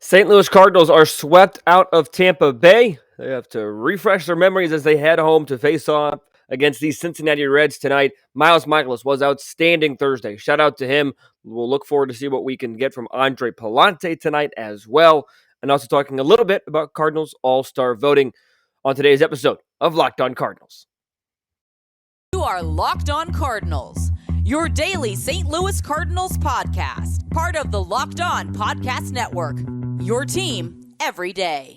St. Louis Cardinals are swept out of Tampa Bay. They have to refresh their memories as they head home to face off against the Cincinnati Reds tonight. Mikolas was outstanding Thursday. Shout out to him. We'll look forward to see what we can get from Pallante tonight as well. And also talking a little bit about Cardinals All-Star voting on today's episode of Locked On Cardinals. You are Locked On Cardinals, your daily St. Louis Cardinals podcast, part of the Locked On Podcast Network, your team every day.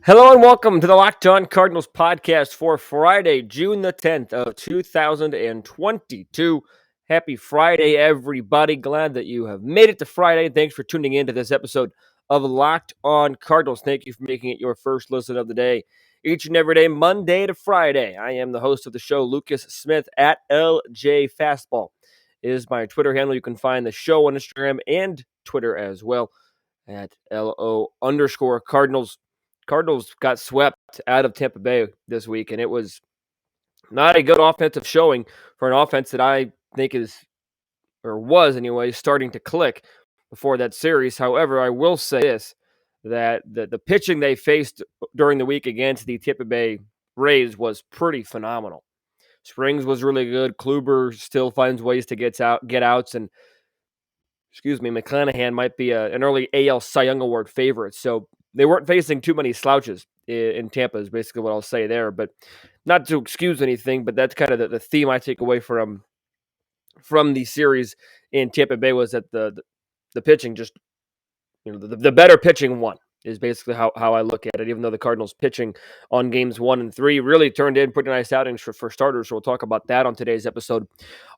Hello and welcome to the Locked On Cardinals podcast for Friday, June the 10th of 2022. Happy Friday, everybody. Glad that you have made it to Friday. Thanks for tuning in to this episode of Locked On Cardinals. Thank you for making it your first listen of the day, each and every day, Monday to Friday. I am the host of the show, Lucas Smith, at LJ Fastball is my Twitter handle. You can find the show on Instagram and Twitter as well at LO_Cardinals. Cardinals got swept out of Tampa Bay this week, and it was not a good offensive showing for an offense that I think was anyway, starting to click before that series. However, I will say this, that the pitching they faced during the week against the Tampa Bay Rays was pretty phenomenal. Springs was really good. Kluber still finds ways to get outs, and McClanahan might be an early AL Cy Young Award favorite. So they weren't facing too many slouches in Tampa is basically what I'll say there. But not to excuse anything, but that's kind of the theme I take away from the series in Tampa Bay was that the pitching just, the better pitching won is basically how I look at it, even though the Cardinals pitching on games 1 and 3 really turned in pretty nice outings for starters. So we'll talk about that on today's episode.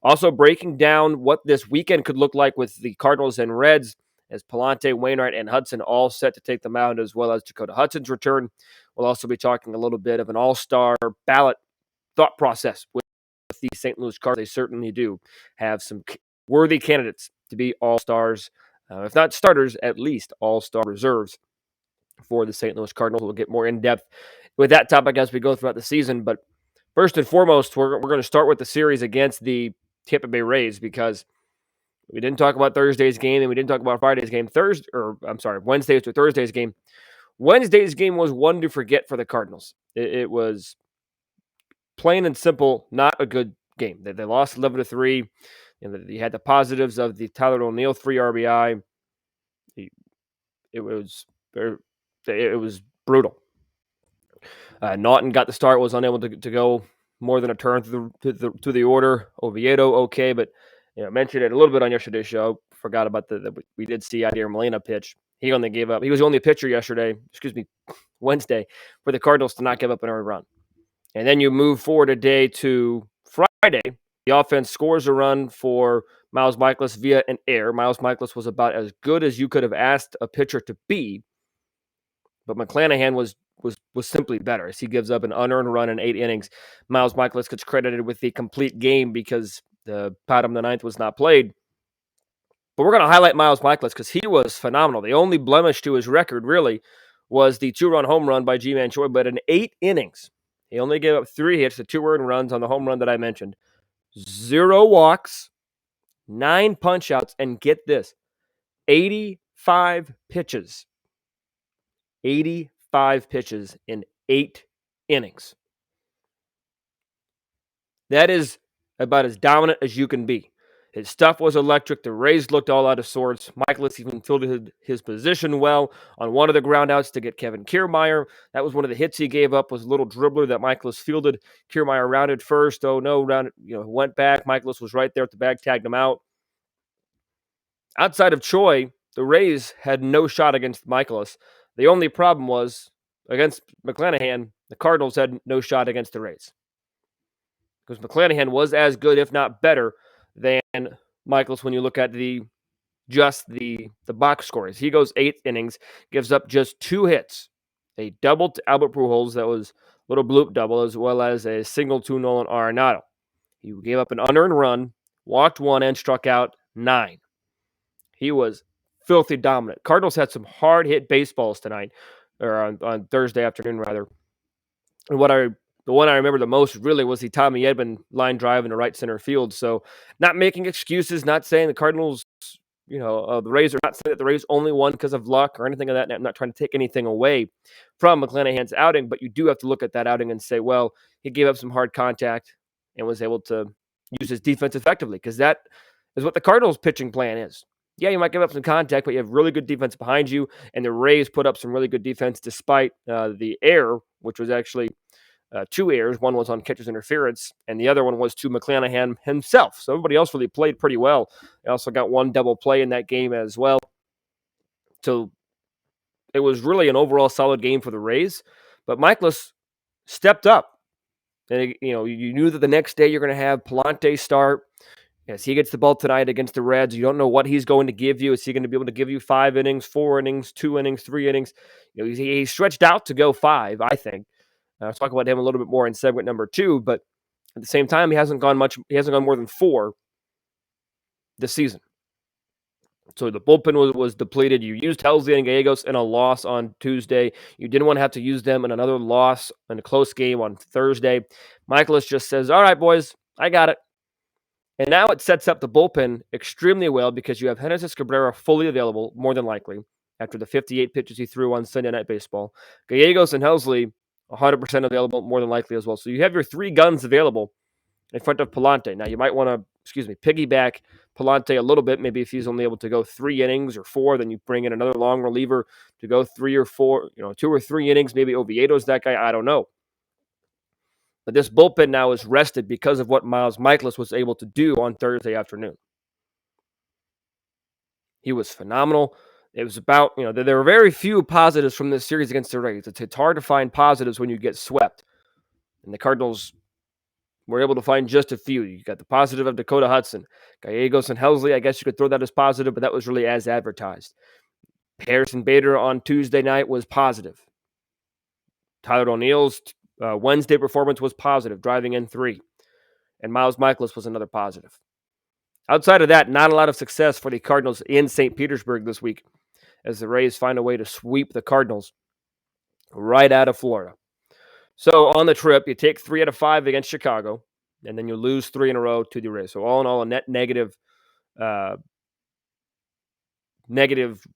Also breaking down what this weekend could look like with the Cardinals and Reds, as Pallante, Wainwright, and Hudson all set to take the mound, as well as Dakota Hudson's return. We'll also be talking a little bit of an all-star ballot thought process with the St. Louis Cardinals. They certainly do have some worthy candidates to be all-stars, if not starters, at least all-star reserves for the St. Louis Cardinals. We'll get more in-depth with that topic as we go throughout the season. But first and foremost, we're going to start with the series against the Tampa Bay Rays, because we didn't talk about Thursday's game and we didn't talk about Friday's game. Wednesday's to Thursday's game. Wednesday's game was one to forget for the Cardinals. It was plain and simple, not a good game. They lost 11-3. You had the positives of the Tyler O'Neill 3 RBI. It was brutal. Naughton got the start, was unable to go more than a turn through the order. Oviedo, okay, but I mentioned it a little bit on yesterday's show. Forgot about we did see Yadier Molina pitch. He only gave up. He was the only pitcher Wednesday, for the Cardinals to not give up an earned run. And then you move forward a day to Friday. The offense scores a run for Miles Mikolas via an error. Miles Mikolas was about as good as you could have asked a pitcher to be, but McClanahan was simply better, as he gives up an unearned run in 8 innings. Miles Mikolas gets credited with the complete game because the bottom of the ninth was not played. But we're going to highlight Miles Mikolas because he was phenomenal. The only blemish to his record, really, was the 2-run home run by Ji-Man Choi. But in 8 innings, he only gave up 3 hits to 2 earned runs on the home run that I mentioned. 0 walks, 9 punch-outs, and get this, 85 pitches. 85 pitches in 8 innings. That is about as dominant as you can be. His stuff was electric. The Rays looked all out of sorts. Mikolas even fielded his position well on one of the groundouts to get Kevin Kiermaier. That was one of the hits he gave up, was a little dribbler that Mikolas fielded. Kiermaier rounded first. Oh no, went back. Mikolas was right there at the bag, tagged him out. Outside of Choi, the Rays had no shot against Mikolas. The only problem was, against McClanahan, the Cardinals had no shot against the Rays, because McClanahan was as good, if not better, than Mikolas when you look at the box scores. He goes 8 innings, gives up just 2 hits, a double to Albert Pujols that was a little bloop double, as well as a single to Nolan Arenado. He gave up an unearned run, walked 1, and struck out 9. He was filthy dominant. Cardinals had some hard-hit baseballs tonight, or on Thursday afternoon, rather. And the one I remember the most really was the Tommy Edman line drive into right center field. So not making excuses, not saying the Cardinals, the Rays are not saying that the Rays only won because of luck or anything of that. I'm not trying to take anything away from McClanahan's outing, but you do have to look at that outing and say, well, he gave up some hard contact and was able to use his defense effectively, because that is what the Cardinals pitching plan is. Yeah, you might give up some contact, but you have really good defense behind you, and the Rays put up some really good defense despite the error, which was actually 2 errors. One was on catcher's interference, and the other one was to McClanahan himself. So everybody else really played pretty well. They also got one double play in that game as well. So it was really an overall solid game for the Rays, but Mikolas stepped up. And, you knew that the next day you're going to have Pallante start. As he gets the ball tonight against the Reds, you don't know what he's going to give you. Is he going to be able to give you 5 innings, 4 innings, 2 innings, 3 innings? He stretched out to go 5, I think. I'll talk about him a little bit more in segment number 2, but at the same time, he hasn't gone more than 4 this season. So the bullpen was depleted. You used Helsley and Gallegos in a loss on Tuesday. You didn't want to have to use them in another loss in a close game on Thursday. Mikolas just says, all right, boys, I got it. And now it sets up the bullpen extremely well, because you have Genesis Cabrera fully available, more than likely, after the 58 pitches he threw on Sunday Night Baseball. Gallegos and Helsley, 100% available, more than likely as well. So you have your 3 guns available in front of Pallante. Now, you might want to, piggyback Pallante a little bit. Maybe if he's only able to go 3 innings or 4, then you bring in another long reliever to go 3 or 4, 2 or 3 innings. Maybe Oviedo's that guy. I don't know. But this bullpen now is rested because of what Miles Mikolas was able to do on Thursday afternoon. He was phenomenal. It was about, there were very few positives from this series against the Rays. It's hard to find positives when you get swept. And the Cardinals were able to find just a few. You got the positive of Dakota Hudson. Gallegos and Helsley, I guess you could throw that as positive, but that was really as advertised. Harrison Bader on Tuesday night was positive. Tyler O'Neill's Wednesday performance was positive, driving in 3. And Miles Mikolas was another positive. Outside of that, not a lot of success for the Cardinals in St. Petersburg this week, as the Rays find a way to sweep the Cardinals right out of Florida. So on the trip, you take 3 out of 5 against Chicago, and then you lose 3 in a row to the Rays. So all in all, a net negative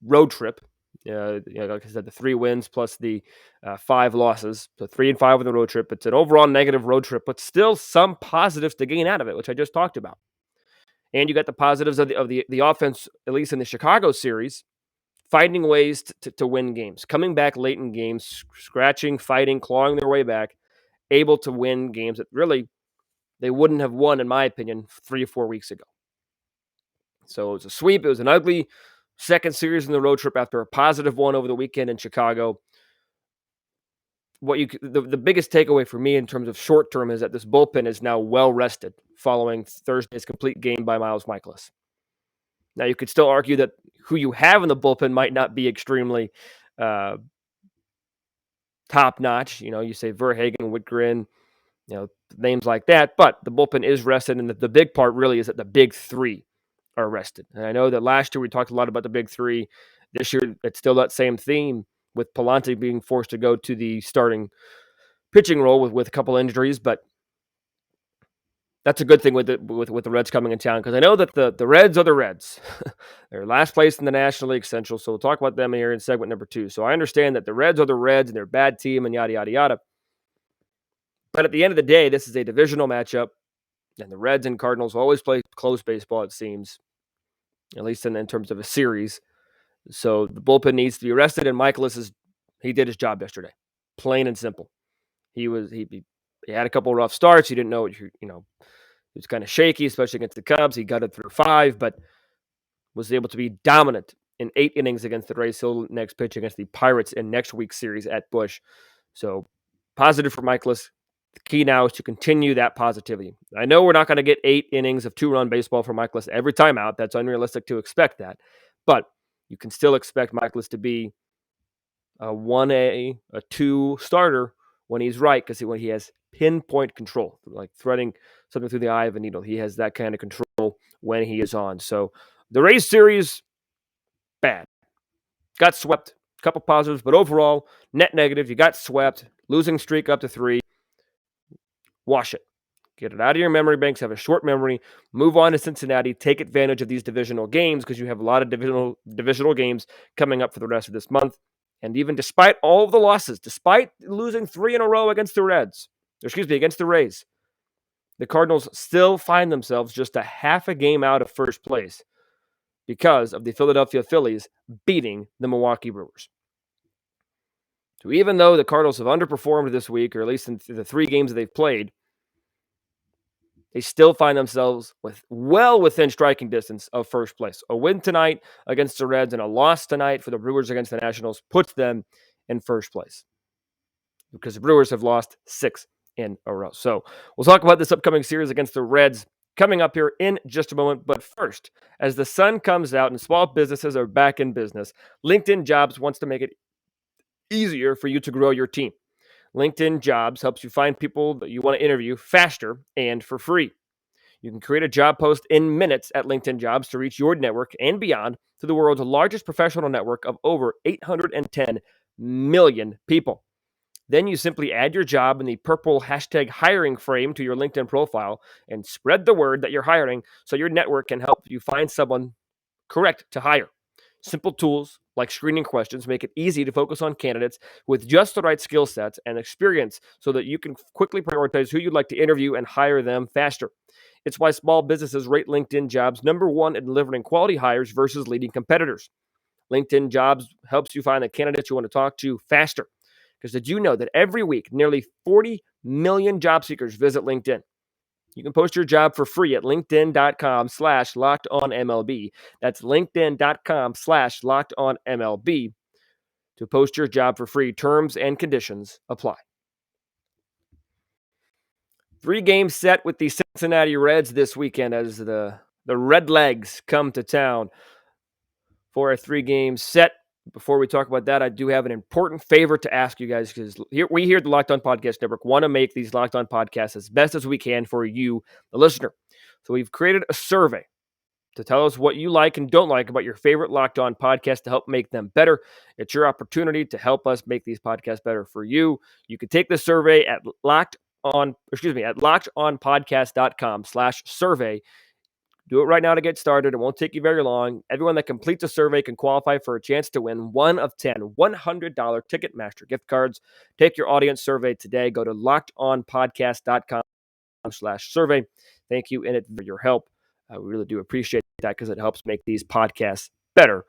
road trip. Like I said, the 3 wins plus the 5 losses. So 3 and 5 on the road trip. It's an overall negative road trip, but still some positives to gain out of it, which I just talked about. And you got the positives of the offense, at least in the Chicago series, finding ways to win games, coming back late in games, scratching, fighting, clawing their way back, able to win games that really they wouldn't have won, in my opinion, 3 or 4 weeks ago. So it was a sweep. It was an ugly second series in the road trip after a positive one over the weekend in Chicago. The biggest takeaway for me in terms of short term is that this bullpen is now well rested following Thursday's complete game by Miles Mikolas. Now, you could still argue that who you have in the bullpen might not be extremely top notch. You say Verhagen, Whitgren, names like that, but the bullpen is rested, and the big part really is that the big 3 are rested. And I know that last year we talked a lot about the big 3. This year, it's still that same theme, with Pallante being forced to go to the starting pitching role with a couple injuries, but that's a good thing with the Reds coming in town, because I know that the Reds are the Reds. They're last place in the National League Central, so we'll talk about them here in segment number 2. So I understand that the Reds are the Reds and they're a bad team and yada, yada, yada. But at the end of the day, this is a divisional matchup, and the Reds and Cardinals always play close baseball, it seems, at least in terms of a series. So the bullpen needs to be rested, and Mikolas he did his job yesterday, plain and simple. He had a couple of rough starts. He didn't know he was kind of shaky, especially against the Cubs. He got it through 5, but was able to be dominant in 8 innings against the Rays. He'll next pitch against the Pirates in next week's series at Busch. So positive for Mikolas. The key now is to continue that positivity. I know we're not going to get 8 innings of 2-run baseball from Mikolas every time out. That's unrealistic to expect that. But you can still expect Mikolas to be a 1A, a 2 starter when he's right, because when he has pinpoint control, like threading something through the eye of a needle. He has that kind of control when he is on. So the Rays series, bad. Got swept. Couple positives, but overall, net negative. You got swept. Losing streak up to 3. Wash it. Get it out of your memory banks. Have a short memory. Move on to Cincinnati. Take advantage of these divisional games because you have a lot of divisional games coming up for the rest of this month. And even despite all of the losses, despite losing 3 in a row against the against the Rays, the Cardinals still find themselves just a half a game out of first place because of the Philadelphia Phillies beating the Milwaukee Brewers. So even though the Cardinals have underperformed this week, or at least in the 3 games that they've played, they still find themselves well within striking distance of first place. A win tonight against the Reds and a loss tonight for the Brewers against the Nationals puts them in first place because the Brewers have lost 6 in a row. So we'll talk about this upcoming series against the Reds coming up here in just a moment. But first, as the sun comes out and small businesses are back in business, LinkedIn Jobs wants to make it easier for you to grow your team. LinkedIn Jobs helps you find people that you want to interview faster and for free. You can create a job post in minutes at LinkedIn Jobs to reach your network and beyond to the world's largest professional network of over 810 million people. Then you simply add your job in the purple hashtag hiring frame to your LinkedIn profile and spread the word that you're hiring so your network can help you find someone correct to hire. Simple tools like screening questions make it easy to focus on candidates with just the right skill sets and experience so that you can quickly prioritize who you'd like to interview and hire them faster. It's why small businesses rate LinkedIn Jobs #1 in delivering quality hires versus leading competitors. LinkedIn Jobs helps you find the candidates you want to talk to faster. Because did you know that every week, nearly 40 million job seekers visit LinkedIn? You can post your job for free at linkedin.com/lockedonmlb. That's linkedin.com/lockedonmlb to post your job for free. Terms and conditions apply. 3-game set with the Cincinnati Reds this weekend as the Redlegs come to town for a 3-game set. Before we talk about that, I do have an important favor to ask you guys because we here at the Locked On Podcast Network want to make these Locked On podcasts as best as we can for you, the listener. So we've created a survey to tell us what you like and don't like about your favorite Locked On podcast to help make them better. It's your opportunity to help us make these podcasts better for you. You can take the survey at lockedonpodcast.com/survey. Do it right now to get started. It won't take you very long. Everyone that completes a survey can qualify for a chance to win 1 of 10 $100 Ticketmaster gift cards. Take your audience survey today. Go to lockedonpodcast.com/survey. Thank you in it for your help. We really do appreciate that because it helps make these podcasts better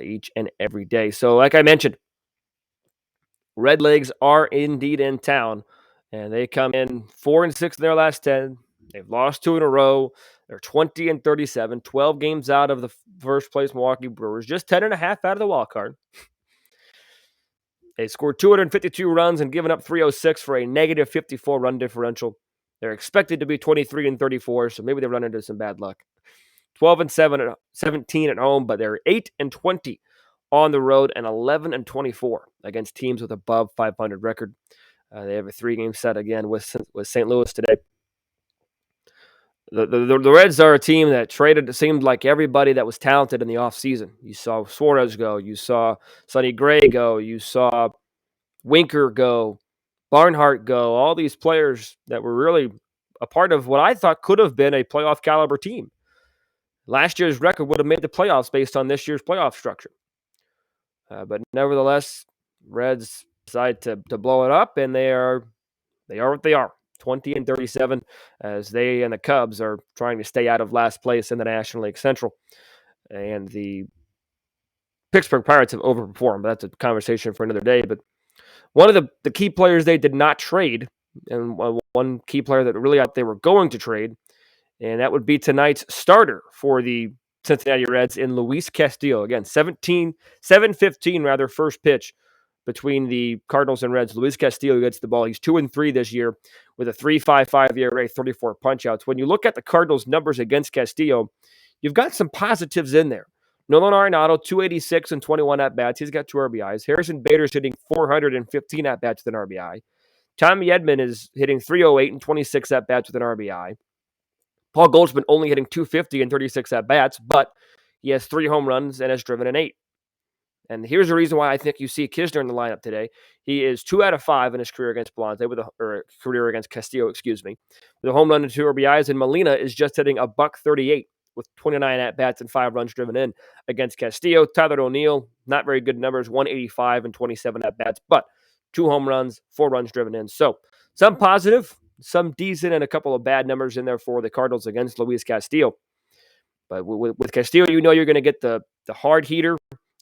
each and every day. So like I mentioned, Redlegs are indeed in town, and they come in 4-6 in their last 10. They've lost 2 in a row. They're 20-37, 12 games out of the first place Milwaukee Brewers, just 10.5 out of the wild card. They scored 252 runs and given up 306 for a -54 run differential. They're expected to be 23-34, so maybe they run into some bad luck. 12-17 at home, but they're 8-20 on the road and 11-24 against teams with above 500 record. They have a 3-game set again with St. Louis today. The Reds are a team that traded, it seemed like everybody that was talented in the offseason. You saw Suarez go. You saw Sonny Gray go. You saw Winker go. Barnhart go. All these players that were really a part of what I thought could have been a playoff caliber team. Last year's record would have made the playoffs based on this year's playoff structure. But nevertheless, Reds decide to blow it up, and they are what they are. 20-37 as they and the Cubs are trying to stay out of last place in the National League Central. And the Pittsburgh Pirates have overperformed. But that's a conversation for another day. But one of the key players they did not trade, and one key player that really they were going to trade, and that would be tonight's starter for the Cincinnati Reds in Luis Castillo. Again, 7-15 first pitch between the Cardinals and Reds. Luis Castillo gets the ball. He's 2-3 this year with a 3.55 ERA, 34 punchouts. When you look at the Cardinals' numbers against Castillo, you've got some positives in there. Nolan Arenado, 286 and 21 at-bats. He's got 2 RBIs. Harrison Bader's hitting 415 at-bats with an RBI. Tommy Edman is hitting .308 and 26 at-bats with an RBI. Paul Goldschmidt only hitting .250 and 36 at-bats, but he has 3 home runs and has driven in 8. And here's the reason why I think you see Kisner in the lineup today. He is 2 out of 5 in his career against Pallante, career against Castillo, with a home run and 2 RBIs. And Molina is just hitting a .138 with 29 at-bats and 5 runs driven in against Castillo. Tyler O'Neill, not very good numbers, 185 and 27 at-bats, but 2 home runs, 4 runs driven in. So some positive, some decent, and a couple of bad numbers in there for the Cardinals against Luis Castillo. But with Castillo, you know you're going to get the hard heater,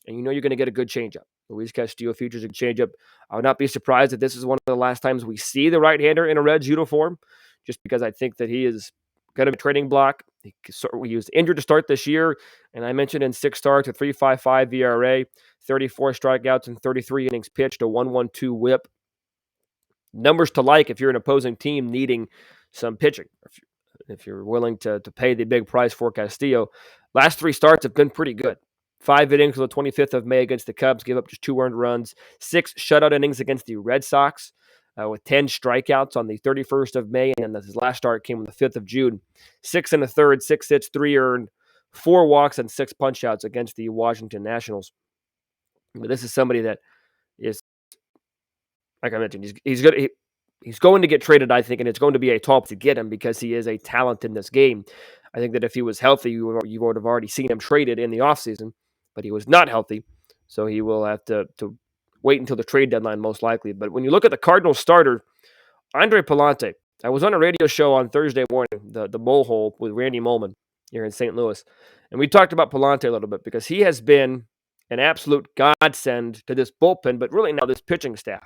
and you know you're going to get a good changeup. Luis Castillo features a changeup. I would not be surprised if this is one of the last times we see the right-hander in a Reds uniform, just because I think that he is going to be a trading block. He was injured to start this year, and I mentioned in 6 starts, a 3.55 ERA, 34 strikeouts, and 33 innings pitched, a 1.12 WHIP. Numbers to like if you're an opposing team needing some pitching. If you're willing to pay the big price for Castillo. Last 3 starts have been pretty good. 5 innings on the 25th of May against the Cubs, gave up just 2 earned runs. 6 shutout innings against the Red Sox with 10 strikeouts on the 31st of May, and his last start came on the 5th of June. 6 1/3, 6 hits, 3 earned, 4 walks, and 6 punch-outs against the Washington Nationals. But this is somebody that is, like I mentioned, he's good. He's going to get traded, I think, and it's going to be a top to get him because he is a talent in this game. I think that if he was healthy, you would have already seen him traded in the offseason, but he was not healthy, so he will have to wait until the trade deadline most likely. But when you look at the Cardinals starter, Andre Pallante, I was on a radio show on Thursday morning, the Mole Hole with Randy Molman here in St. Louis, and we talked about Pallante a little bit because he has been an absolute godsend to this bullpen, but really now this pitching staff.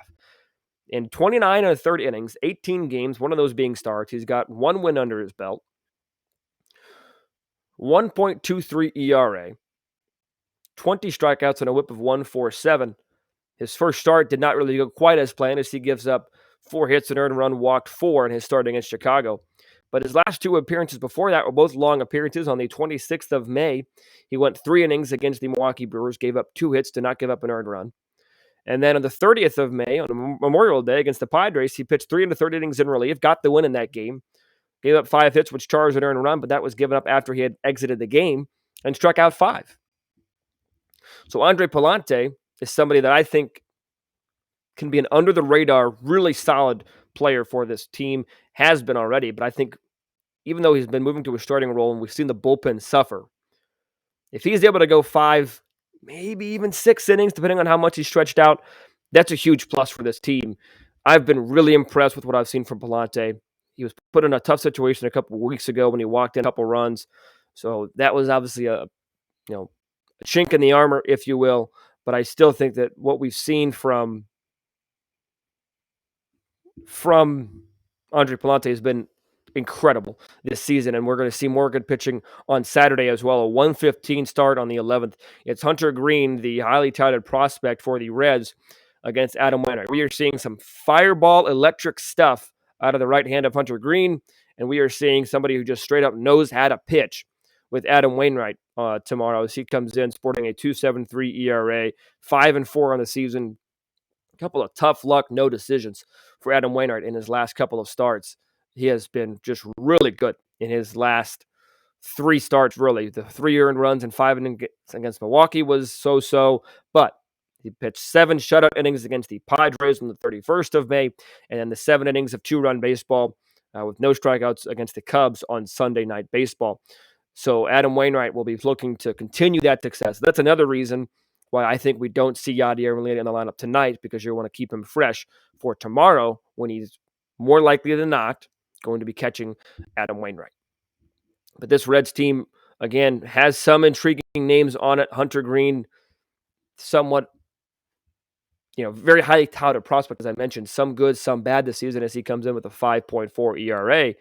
In 29 and a third innings, 18 games, one of those being starts, he's got 1 win under his belt, 1.23 ERA, 20 strikeouts and a whip of 1.47. His first start did not really go quite as planned as he gives up 4 hits, an earned run, walked 4 in his start against Chicago. But his last 2 appearances before that were both long appearances. On the 26th of May, he went 3 innings against the Milwaukee Brewers, gave up 2 hits, did not give up an earned run. And then on the 30th of May, on Memorial Day against the Padres, he pitched 3 1/3 innings in relief, got the win in that game, gave up 5 hits, which charged an earned run, but that was given up after he had exited the game and struck out 5. So Andre Pallante is somebody that I think can be an under-the-radar, really solid player for this team, has been already, but I think even though he's been moving to a starting role and we've seen the bullpen suffer, if he's able to go 5, maybe even 6 innings, depending on how much he's stretched out, that's a huge plus for this team. I've been really impressed with what I've seen from Pallante. He was put in a tough situation a couple of weeks ago when he walked in a couple runs. So that was obviously a chink in the armor, if you will. But I still think that what we've seen from Andre Pallante has been incredible this season, and we're going to see more good pitching on Saturday as well. A 1:15 start on the 11th. It's Hunter Green, the highly touted prospect for the Reds, against Adam Wainwright. We are seeing some fireball electric stuff out of the right hand of Hunter Green, and we are seeing somebody who just straight up knows how to pitch with Adam Wainwright tomorrow as he comes in sporting a 2.73 ERA, 5-4 on the season. A couple of tough luck, no decisions for Adam Wainwright in his last couple of starts. He has been just really good in his last 3 starts, really. The 3 earned runs and 5 innings against Milwaukee was so-so, but he pitched 7 shutout innings against the Padres on the 31st of May, and then the 7 innings of 2-run baseball with no strikeouts against the Cubs on Sunday Night Baseball. So Adam Wainwright will be looking to continue that success. That's another reason why I think we don't see Yadier Molina in the lineup tonight, because you want to keep him fresh for tomorrow when he's more likely than not going to be catching Adam Wainwright. But this Reds team, again, has some intriguing names on it. Hunter Green, somewhat, very highly touted prospect, as I mentioned. Some good, some bad this season as he comes in with a 5.4 ERA.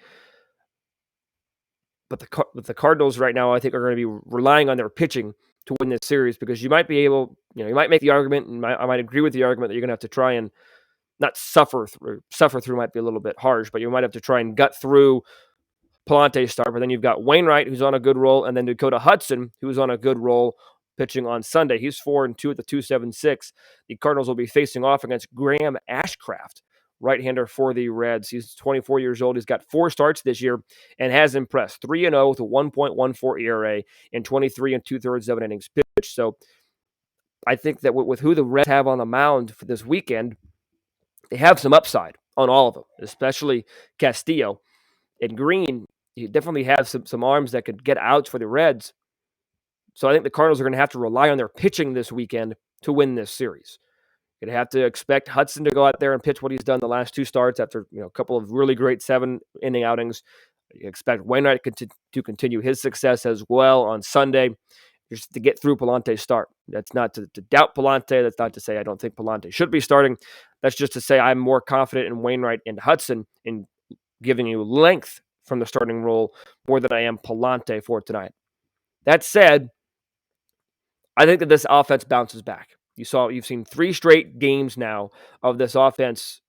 But the Cardinals right now, I think, are going to be relying on their pitching to win this series, because you might be able, you might make the argument, and I might agree with the argument that you're going to have to try and not suffer through might be a little bit harsh, but you might have to try and gut through Pallante's start. But then you've got Wainwright, who's on a good roll, and then Dakota Hudson, who's on a good roll, pitching on Sunday. He's 4-2 at the 2.76. The Cardinals will be facing off against Graham Ashcraft right-hander for the Reds. He's 24 years old. He's got 4 starts this year and has impressed. 3-0 with a 1.14 ERA in 23 and 2/3 innings pitched. So I think that with who the Reds have on the mound for this weekend, they have some upside on all of them, especially Castillo. And Green, he definitely has some arms that could get outs for the Reds. So I think the Cardinals are going to have to rely on their pitching this weekend to win this series. You'd have to expect Hudson to go out there and pitch what he's done the last 2 starts after a couple of really great 7-inning outings. You expect Wainwright to continue his success as well on Sunday, just to get through Pallante's start. That's not to doubt Pallante. That's not to say I don't think Pallante should be starting. That's just to say I'm more confident in Wainwright and Hudson in giving you length from the starting role more than I am Pallante for tonight. That said, I think that this offense bounces back. You've seen 3 straight games now of this offense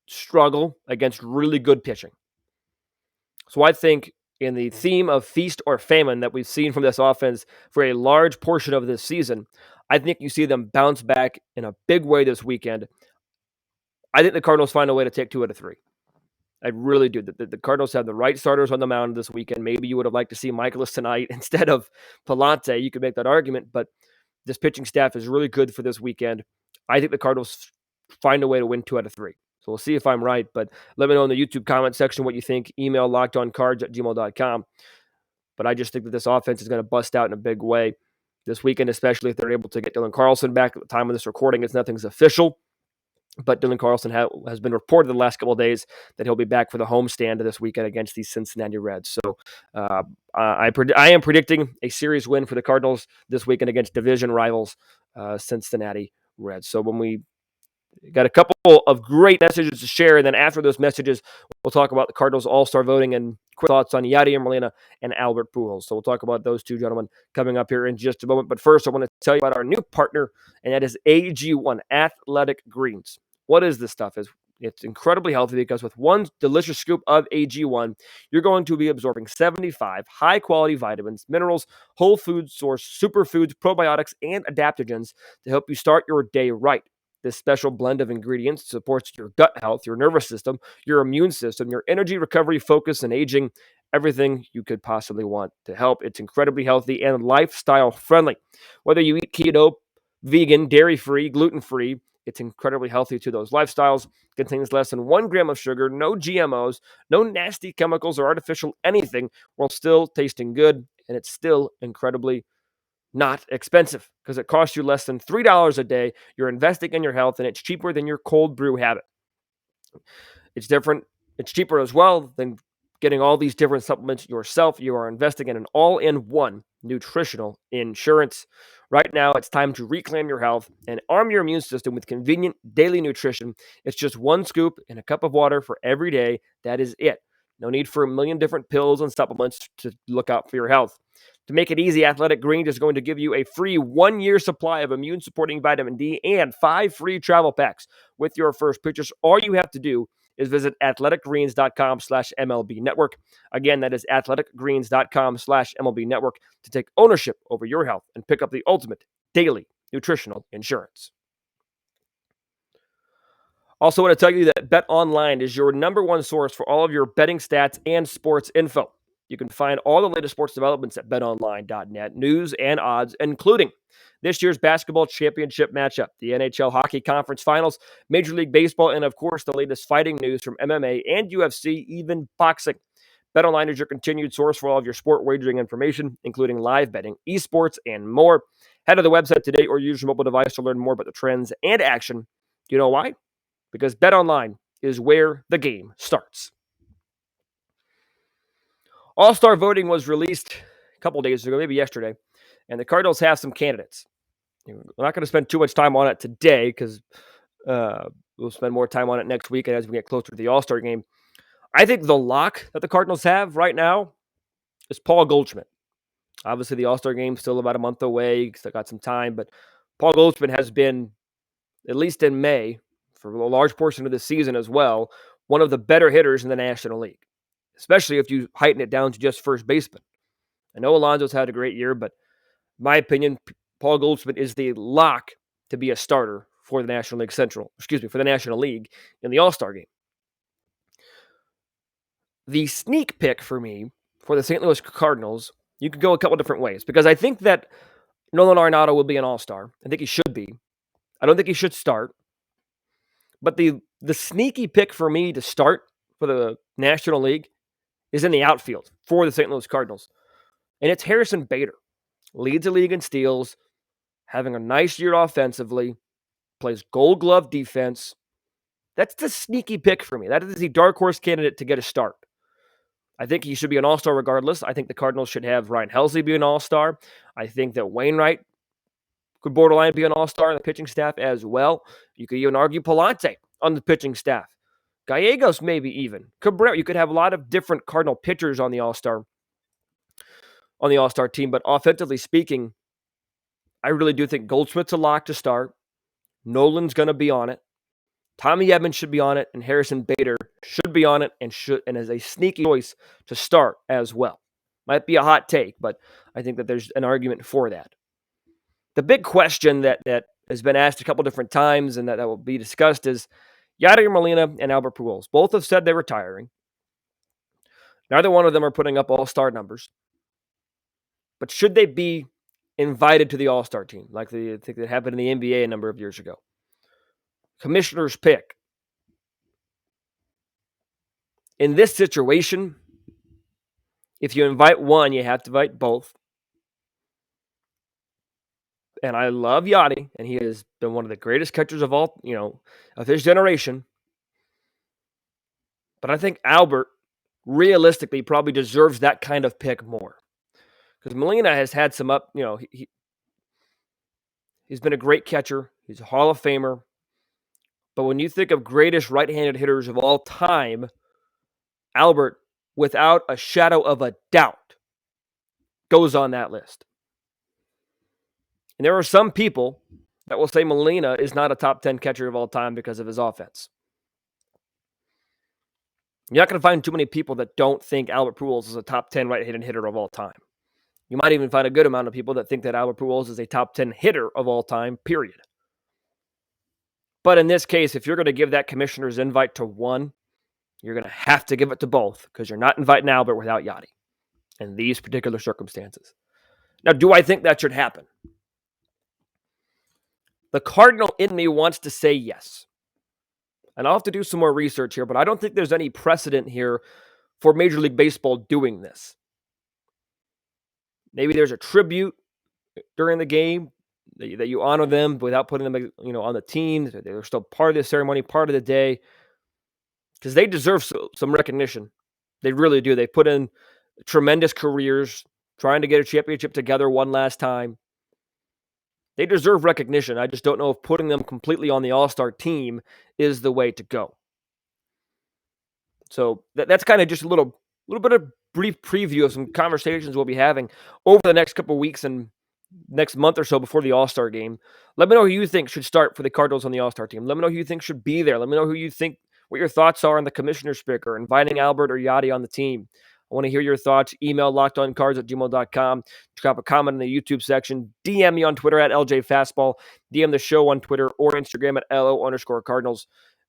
struggle against really good pitching. So I think in the theme of feast or famine that we've seen from this offense for a large portion of this season, I think you see them bounce back in a big way this weekend. I think the Cardinals find a way to take 2 out of 3. I really do. The Cardinals have the right starters on the mound this weekend. Maybe you would have liked to see Mikolas tonight instead of Pallante. You could make that argument, but this pitching staff is really good for this weekend. I think the Cardinals find a way to win 2 out of 3. So we'll see if I'm right, but let me know in the YouTube comment section what you think. Email lockedoncards@gmail.com. But I just think that this offense is going to bust out in a big way this weekend, especially if they're able to get Dylan Carlson back. At the time of this recording, nothing's official. But Dylan Carlson has been reported the last couple of days that he'll be back for the homestand this weekend against the Cincinnati Reds. So I am predicting a series win for the Cardinals this weekend against division rivals Cincinnati Reds. So when we got a couple of great messages to share, and then after those messages, we'll talk about the Cardinals All-Star voting and quick thoughts on Yadier Molina and Albert Pujols. So we'll talk about those 2 gentlemen coming up here in just a moment. But first, I want to tell you about our new partner, and that is AG1 Athletic Greens. What is this stuff? It's incredibly healthy because with 1 delicious scoop of AG1, you're going to be absorbing 75 high-quality vitamins, minerals, whole food source, superfoods, probiotics, and adaptogens to help you start your day right. This special blend of ingredients supports your gut health, your nervous system, your immune system, your energy, recovery, focus, and aging, everything you could possibly want to help. It's incredibly healthy and lifestyle friendly. Whether you eat keto, vegan, dairy-free, gluten-free, it's incredibly healthy to those lifestyles. It contains less than 1 gram of sugar, no GMOs, no nasty chemicals or artificial anything, while still tasting good, and it's still incredibly not expensive because it costs you less than $3 a day. You're investing in your health, and it's cheaper than your cold brew habit. It's different. It's cheaper as well than getting all these different supplements yourself. You are investing in an all-in-one nutritional insurance. Right now, it's time to reclaim your health and arm your immune system with convenient daily nutrition. It's just 1 scoop in a cup of water for every day. That is it. No need for a million different pills and supplements to look out for your health. To make it easy, Athletic Greens is going to give you a free 1-year supply of immune-supporting vitamin D and 5 free travel packs with your first purchase. All you have to do is visit athleticgreens.com/MLB Network. Again, that is athleticgreens.com/MLB Network to take ownership over your health and pick up the ultimate daily nutritional insurance. Also want to tell you that BetOnline is your #1 source for all of your betting stats and sports info. You can find all the latest sports developments at betonline.net, news and odds, including this year's basketball championship matchup, the NHL Hockey Conference Finals, Major League Baseball, and of course, the latest fighting news from MMA and UFC, even boxing. BetOnline is your continued source for all of your sport wagering information, including live betting, esports, and more. Head to the website today or use your mobile device to learn more about the trends and action. Do you know why? Because BetOnline is where the game starts. All-Star voting was released a couple days ago, maybe yesterday, and the Cardinals have some candidates. We're not going to spend too much time on it today because we'll spend more time on it next week and as we get closer to the All-Star game. I think the lock that the Cardinals have right now is Paul Goldschmidt. Obviously, the All-Star game is still about a month away. Still got some time, but Paul Goldschmidt has been, at least in May, for a large portion of the season as well, one of the better hitters in the National League, especially if you heighten it down to just first baseman. I know Alonso's had a great year, but in my opinion, Paul Goldschmidt is the lock to be a starter for the National League in the All-Star game. The sneak pick for me for the St. Louis Cardinals, you could go a couple different ways because I think that Nolan Arenado will be an All-Star. I think he should be. I don't think he should start. But the sneaky pick for me to start for the National League is in the outfield for the St. Louis Cardinals. And it's Harrison Bader. Leads the league in steals, having a nice year offensively, plays Gold Glove defense. That's the sneaky pick for me. That is the dark horse candidate to get a start. I think he should be an All-Star regardless. I think the Cardinals should have Ryan Helsley be an All-Star. I think that Wainwright could borderline be an All-Star on the pitching staff as well. You could even argue Pallante on the pitching staff. Gallegos maybe even. Cabrera. You could have a lot of different Cardinal pitchers on the All-Star team. But offensively speaking, I really do think Goldschmidt's a lock to start. Nolan's going to be on it. Tommy Edman should be on it, and Harrison Bader should be on it and is a sneaky choice to start as well. Might be a hot take, but I think that there's an argument for that. The big question that has been asked a couple different times and that will be discussed is Yadier Molina and Albert Pujols. Both have said they're retiring. Neither one of them are putting up all-star numbers. But should they be invited to the all-star team, like I think that happened in the NBA a number of years ago? Commissioner's pick. In this situation, if you invite one, you have to invite both. And I love Yachty, and he has been one of the greatest catchers of his generation. But I think Albert, realistically, probably deserves that kind of pick more. Because Molina has had some he's been a great catcher. He's a Hall of Famer. But when you think of greatest right-handed hitters of all time, Albert, without a shadow of a doubt, goes on that list. And there are some people that will say Molina is not a top 10 catcher of all time because of his offense. You're not going to find too many people that don't think Albert Pujols is a top 10 right-handed hitter of all time. You might even find a good amount of people that think that Albert Pujols is a top 10 hitter of all time, period. But in this case, if you're going to give that commissioner's invite to one, you're going to have to give it to both because you're not inviting Albert without Yachty in these particular circumstances. Now, do I think that should happen? The Cardinal in me wants to say yes. And I'll have to do some more research here, but I don't think there's any precedent here for Major League Baseball doing this. Maybe there's a tribute during the game that you honor them without putting them, on the team. They're still part of the ceremony, part of the day, because they deserve some recognition. They really do. They put in tremendous careers trying to get a championship together one last time. They deserve recognition. I just don't know if putting them completely on the All-Star team is the way to go. So that's kind of just a little bit of brief preview of some conversations we'll be having over the next couple of weeks and next month or so before the All-Star game. Let me know who you think should start for the Cardinals on the All-Star team. Let me know who you think should be there. Let me know what your thoughts are on the commissioner's pick or inviting Albert or Yachty on the team. I want to hear your thoughts. Email lockedoncards@gmail.com. Drop a comment in the YouTube section. DM me on Twitter at LJFastball. DM the show on Twitter or Instagram at LO_Cardinals.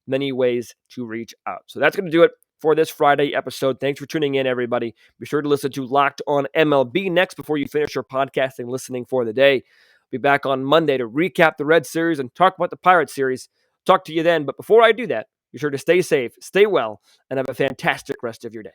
Many ways to reach out. So that's going to do it for this Friday episode. Thanks for tuning in, everybody. Be sure to listen to Locked On MLB next before you finish your podcasting listening for the day. Be back on Monday to recap the Red Series and talk about the Pirates series. Talk to you then. But before I do that, be sure to stay safe, stay well, and have a fantastic rest of your day.